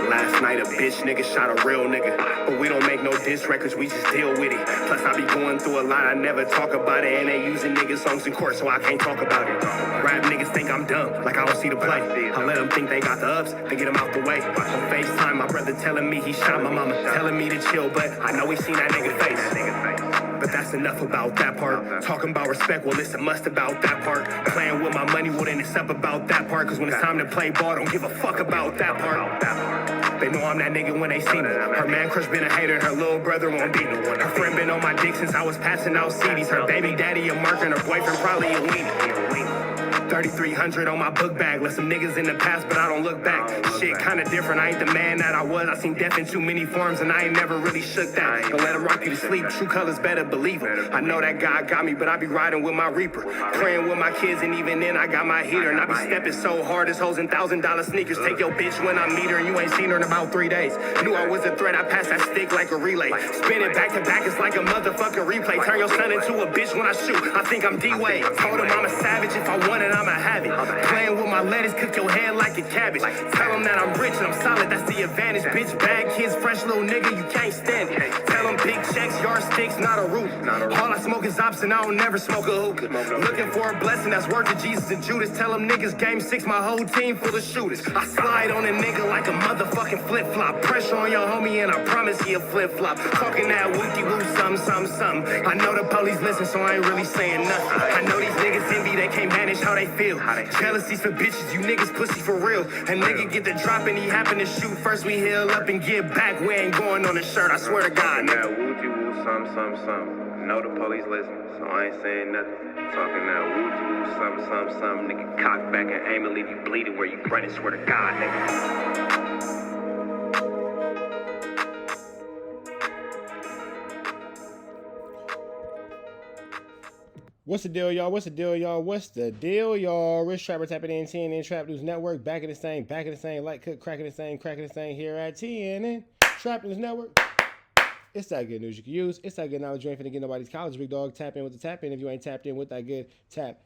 Last night a bitch nigga shot a real nigga. But we don't make no diss records, we just deal with it. Plus I be going through a lot, I never talk about it. And they using niggas songs in court, so I can't talk about it. Rap niggas think I'm dumb, like I don't see the play. I let them think they got the ups, they get them out the way. On FaceTime, my brother telling me he shot my mama, telling me to chill, but I know he seen that nigga face. But that's enough about that part. Talking about respect, well, it's a must about that part. Playing with my money, well, then it's up about that part. Cause when it's time to play ball, don't give a fuck about that part. They know I'm that nigga when they see me. Her man crush been a hater, and her little brother won't beat me. Her friend been on my dick since I was passing out CDs. Her baby daddy a mark, and her boyfriend probably a weenie. 3,300 on my book bag. Left some niggas in the past, but I don't look back. Shit kinda different, I ain't the man that I was. I seen death in too many forms, and I ain't never really shook that. Don't let him rock you to sleep, true colors better believe him. I know that God got me, but I be riding with my reaper. Praying with my kids, and even then I got my heater. And I be stepping so hard, this hoes in $1,000 sneakers. Take your bitch when I meet her, and you ain't seen her in about 3 days. Knew I was a threat, I passed that stick like a relay. Spin it back to back, it's like a motherfucking replay. Turn your son into a bitch when I shoot, I think I'm D-Wade. Told him I'm a savage, if I want it, I'ma have it. Playing with my lettuce, cook your head like a cabbage. Tell them that I'm rich and I'm solid, that's the advantage. Bitch, bad kids, fresh little nigga, you can't stand it. Tell them big checks, yardsticks, not a root. All I smoke is ops and I don't never smoke a hookah. Looking for a blessing that's worth of Jesus and Judas. Tell them niggas game 6, my whole team full of shooters. I slide on a nigga like a motherfucking flip-flop. Pressure on your homie and I promise he a flip-flop. Talking that wookie-woo, something. I know the police listen, so I ain't really saying nothing. I know these niggas envy, they can't manage how they feel. Jealousy's for bitches, you niggas pussy for real. A nigga get the drop and he happen to shoot. First we heal up and get back. We ain't going on a shirt, I swear to God. Now woo-de-woo, some. Know the police listen, so I ain't saying nothing. Talking now woo-de-woo, some. Nigga cock back and aim and leave you bleeding where you running, swear to God, nigga. What's the deal, y'all? Rich Trapper tapping in TNN Trap News Network. Back in this thing, light cook, cracking this thing here at TNN Trap News Network. It's that good news you can use. It's that good knowledge you ain't finna get nobody's college, big dog. Tap in with the tap in. If you ain't tapped in with that good tap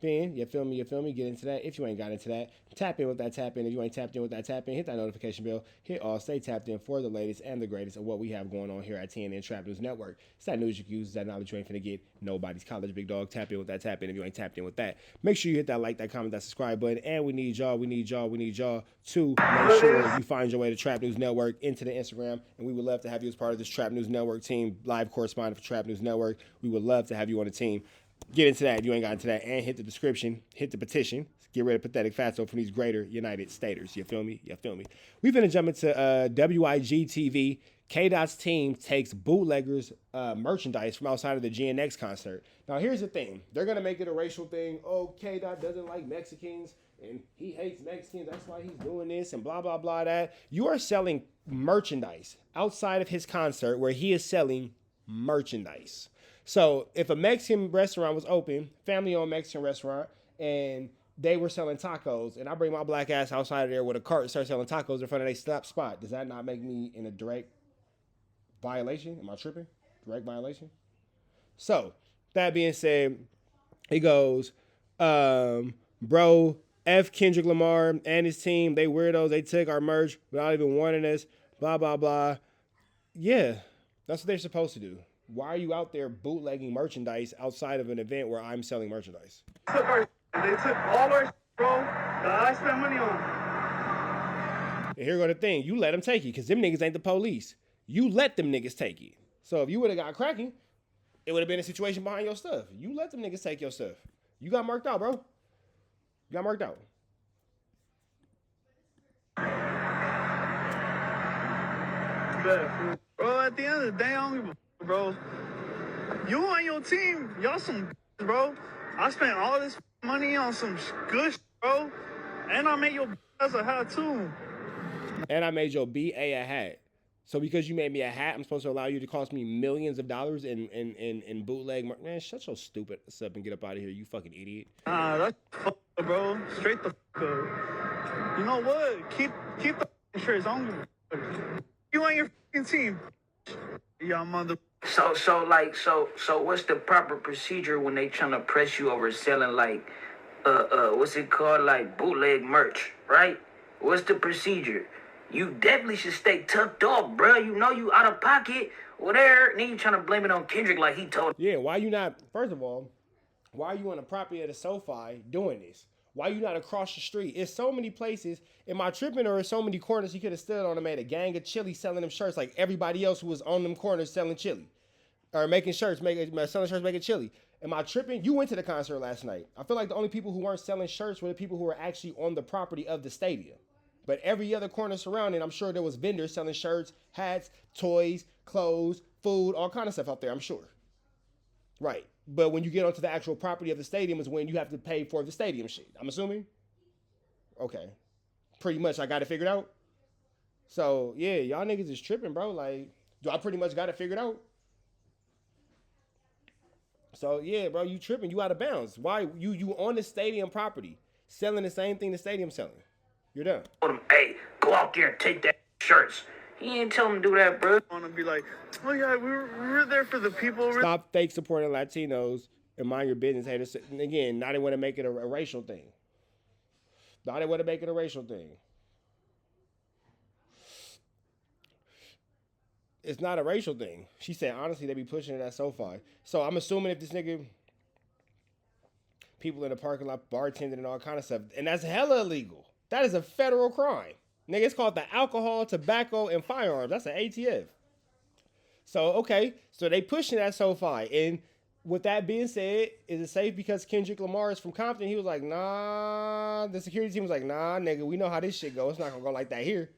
in. You feel me? Get into that. If you ain't got into that, tap in with that tap in. If you ain't tapped in with that tap in, hit that notification bell. Hit all. Stay tapped in for the latest and the greatest of what we have going on here at TNN Trap News Network. It's that news you can use. It's that knowledge you ain't finna get nobody's college, big dog. Tap in with that tap in. If you ain't tapped in with that, make sure you hit that like, that comment, that subscribe button. And we need y'all to make sure you find your way to Trap News Network into the Instagram. And we would love to have you as part of this Trap News Network team, live correspondent for Trap News Network. We would love to have you on the team. Get into that if you ain't got into that, and hit the description, hit the petition. Get rid of pathetic fatso from these greater United Staters. You feel me? We finna jump into WIG TV. K-Dot's team takes bootleggers merchandise from outside of the GNX concert. Now here's the thing. They're gonna make it a racial thing. Oh, K-Dot doesn't like Mexicans and he hates Mexicans. That's why he's doing this and blah, blah, blah, that. You are selling merchandise outside of his concert where he is selling merchandise. So if a Mexican restaurant was open, family-owned Mexican restaurant, and they were selling tacos, and I bring my black ass outside of there with a cart and start selling tacos in front of their spot, does that not make me in a direct violation? Am I tripping? Direct violation? So, that being said, he goes, bro, F Kendrick Lamar and his team, they weirdos, they took our merch without even warning us, blah, blah, blah. Yeah, that's what they're supposed to do. Why are you out there bootlegging merchandise outside of an event where I'm selling merchandise? They took all our bro, that I spent money on. And here go the thing. You let them take it, because them niggas ain't the police. You let them niggas take it. So if you would have got cracking, it would have been a situation behind your stuff. You let them niggas take your stuff. You got marked out, bro. You got marked out. Bro, at the end of the day, I don't give a bro. You and your team, y'all some bro. I spent all this money on some good bro. And I made your ass a hat too. And I made your BA a hat. So because you made me a hat, I'm supposed to allow you to cost me millions of dollars in bootleg. Man, shut your stupid ass up and get up out of here, you fucking idiot. That's bro. Straight the up. You know what? Keep the shirts on. You and your fucking team. Y'all mother. So what's the proper procedure when they trying to press you over selling like, what's it called, like bootleg merch, right? What's the procedure? You definitely should stay tucked off, bro. You know you out of pocket, whatever. And then you trying to blame it on Kendrick like he told. Yeah, why you not, first of all, why are you on the property of the SoFi doing this? Why you not across the street? It's so many places. Am I tripping, or so many corners he could have stood on and made a gang of chili selling them shirts like everybody else who was on them corners selling chili? Or making shirts, selling shirts, making chili. Am I tripping? You went to the concert last night. I feel like the only people who weren't selling shirts were the people who were actually on the property of the stadium. But every other corner surrounding, I'm sure there was vendors selling shirts, hats, toys, clothes, food, all kind of stuff out there, I'm sure. Right. But when you get onto the actual property of the stadium is when you have to pay for the stadium shit. I'm assuming? Okay. Pretty much I got it figured out. So, yeah, y'all niggas is tripping, bro. Like, do I pretty much got it figured out? So, yeah, bro, you tripping. You out of bounds. Why? You on the stadium property selling the same thing the stadium's selling. You're done. Told him, hey, go out there and take that shirts. He ain't tell him to do that, bro. I want to be like, oh yeah, we're there for the people. Stop fake supporting Latinos and mind your business, haters. And again, now they want to make it a racial thing. Now they want to make it a racial thing. It's not a racial thing. She said, honestly, they be pushing it at SoFi. So I'm assuming if this nigga, people in the parking lot bartending and all kind of stuff, and that's hella illegal. That is a federal crime. Nigga, it's called the Alcohol, Tobacco, and Firearms. That's an ATF. So, okay. So they pushing that SoFi. And with that being said, is it safe because Kendrick Lamar is from Compton? He was like, nah. The security team was like, nah, nigga, we know how this shit goes. It's not going to go like that here.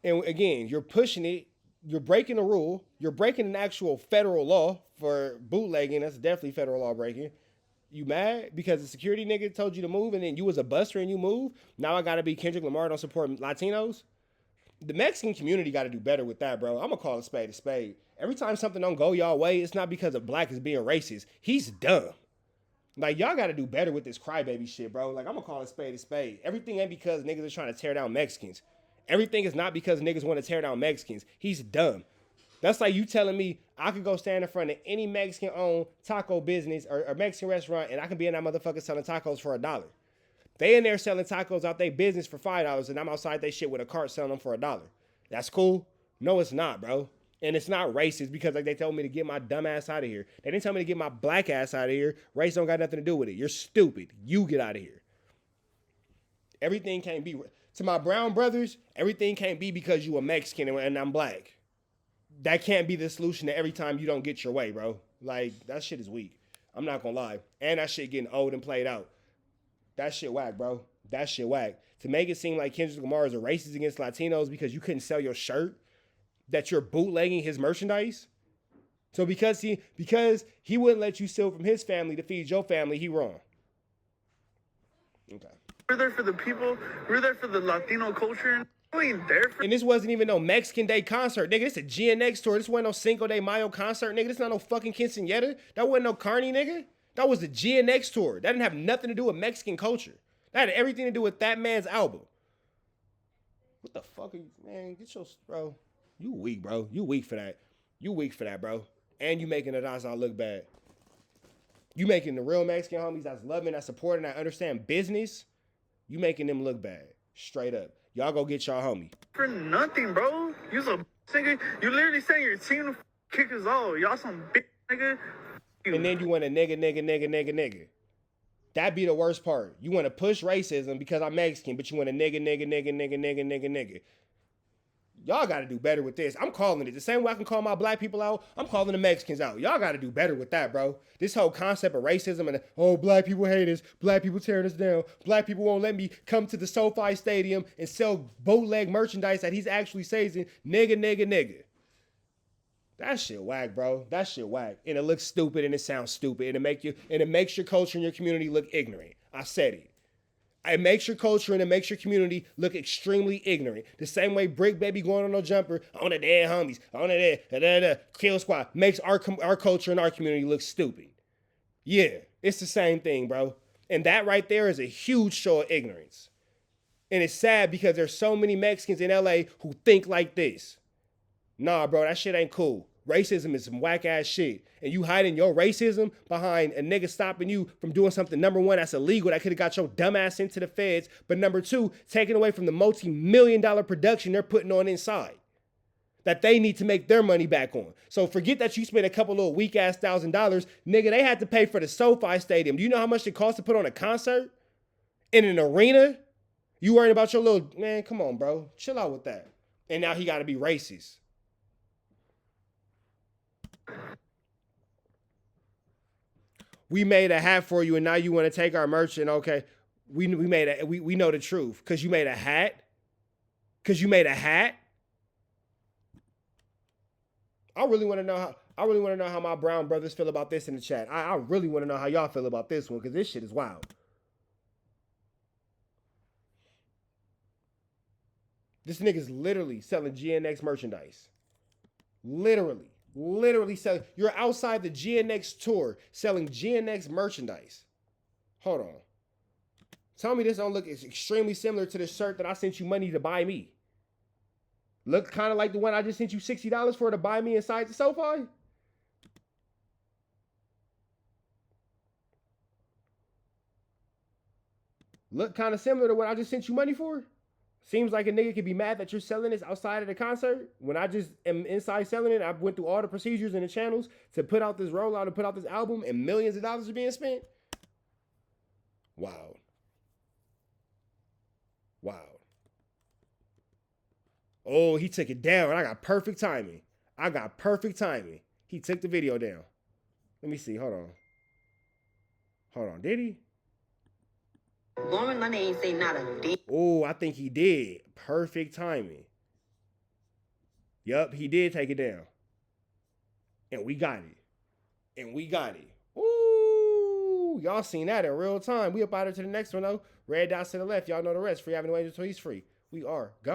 And again, you're pushing it. You're breaking a rule. You're breaking an actual federal law for bootlegging. That's definitely federal law breaking. You mad because the security nigga told you to move and then you was a buster and you moved? Now I gotta be Kendrick Lamar, don't support Latinos? The Mexican community gotta do better with that, bro. I'm gonna call a spade a spade. Every time something don't go y'all way, it's not because a black is being racist. He's dumb. Like, y'all gotta do better with this crybaby shit, bro. Like, I'm gonna call a spade a spade. Everything ain't because niggas are trying to tear down Mexicans. Everything is not because niggas want to tear down Mexicans. He's dumb. That's like you telling me I could go stand in front of any Mexican-owned taco business or Mexican restaurant and I can be in that motherfucker selling tacos for $1. They in there selling tacos out their business for $5 and I'm outside they shit with a cart selling them for $1. That's cool? No, it's not, bro. And it's not racist because like they told me to get my dumb ass out of here. They didn't tell me to get my black ass out of here. Race don't got nothing to do with it. You're stupid. You get out of here. Everything can't be... To my brown brothers, everything can't be because you a Mexican and I'm black. That can't be the solution to every time you don't get your way, bro. Like, that shit is weak. I'm not gonna lie. And that shit getting old and played out. That shit whack, bro. That shit whack. To make it seem like Kendrick Lamar is a racist against Latinos because you couldn't sell your shirt, that you're bootlegging his merchandise. So because he wouldn't let you steal from his family to feed your family, he wrong. Okay. We're there for the people. We're there for the Latino culture. We ain't there for... And this wasn't even no Mexican Day concert, nigga. This a GNX tour. This wasn't no Cinco de Mayo concert, nigga. This not no fucking quinceañera. That wasn't no Carney, nigga. That was the GNX tour. That didn't have nothing to do with Mexican culture. That had everything to do with that man's album. What the fuck are you, man? Get your, bro. You weak, bro. You weak for that. You weak for that, bro. And you making the Nassau look bad. You making the real Mexican homies that's loving, that's supporting, that understand business. You making them look bad. Straight up. Y'all go get y'all homie. For nothing, bro. You's a singer. You literally saying your team to kick us all. Y'all some big nigga. And then you want to nigga. That be the worst part. You want to push racism because I'm Mexican, but you want to nigga. Y'all got to do better with this. I'm calling it. The same way I can call my black people out, I'm calling the Mexicans out. Y'all got to do better with that, bro. This whole concept of racism and, oh, black people hate us. Black people tearing us down. Black people won't let me come to the SoFi Stadium and sell bootleg merchandise that he's actually saying, nigga. That shit whack, bro. That shit whack. And it looks stupid and it sounds stupid. And it makes your culture and your community look ignorant. I said it. It makes your culture and it makes your community look extremely ignorant. The same way Brick Baby going on no jumper, on the dead homies, on the dead, Kill Squad, makes our culture and our community look stupid. Yeah, it's the same thing, bro. And that right there is a huge show of ignorance. And it's sad because there's so many Mexicans in LA who think like this. Nah, bro, that shit ain't cool. Racism is some whack ass shit. And you hiding your racism behind a nigga stopping you from doing something, number one, that's illegal. That could have got your dumb ass into the feds. But number two, taking away from the multi-million-dollar production they're putting on inside that they need to make their money back on. So forget that you spent a couple little weak ass $1,000. Nigga, they had to pay for the SoFi Stadium. Do you know how much it costs to put on a concert in an arena? You worrying about your little, man, come on, bro. Chill out with that. And now he got to be racist. We made a hat for you and now you want to take our merch and okay, we know the truth. Cause you made a hat? Cause you made a hat? I really want to know how my brown brothers feel about this in the chat. I really want to know how y'all feel about this one, because this shit is wild. This nigga's literally selling GNX merchandise. Literally selling. You're outside the GNX tour selling GNX merchandise. Hold on. Tell me this don't look extremely similar to the shirt that I sent you money to buy me. Look kind of like the one I just sent you $60 for to buy me inside the SoFi. Look kind of similar to what I just sent you money for. Seems like a nigga could be mad that you're selling this outside of the concert. When I just am inside selling it, I went through all the procedures and the channels to put out this rollout and put out this album, and millions of dollars are being spent. Wow. Wow. Oh, he took it down. I got perfect timing. He took the video down. Let me see. Hold on. Did he? Lauren Money ain't say not a D. Oh, I think he did. Perfect timing. Yup, he did take it down. And we got it. Ooh, y'all seen that in real time. We up out of to the next one, though. Red dots to the left. Y'all know the rest. Free Avenue Angel, so he's free. We are go.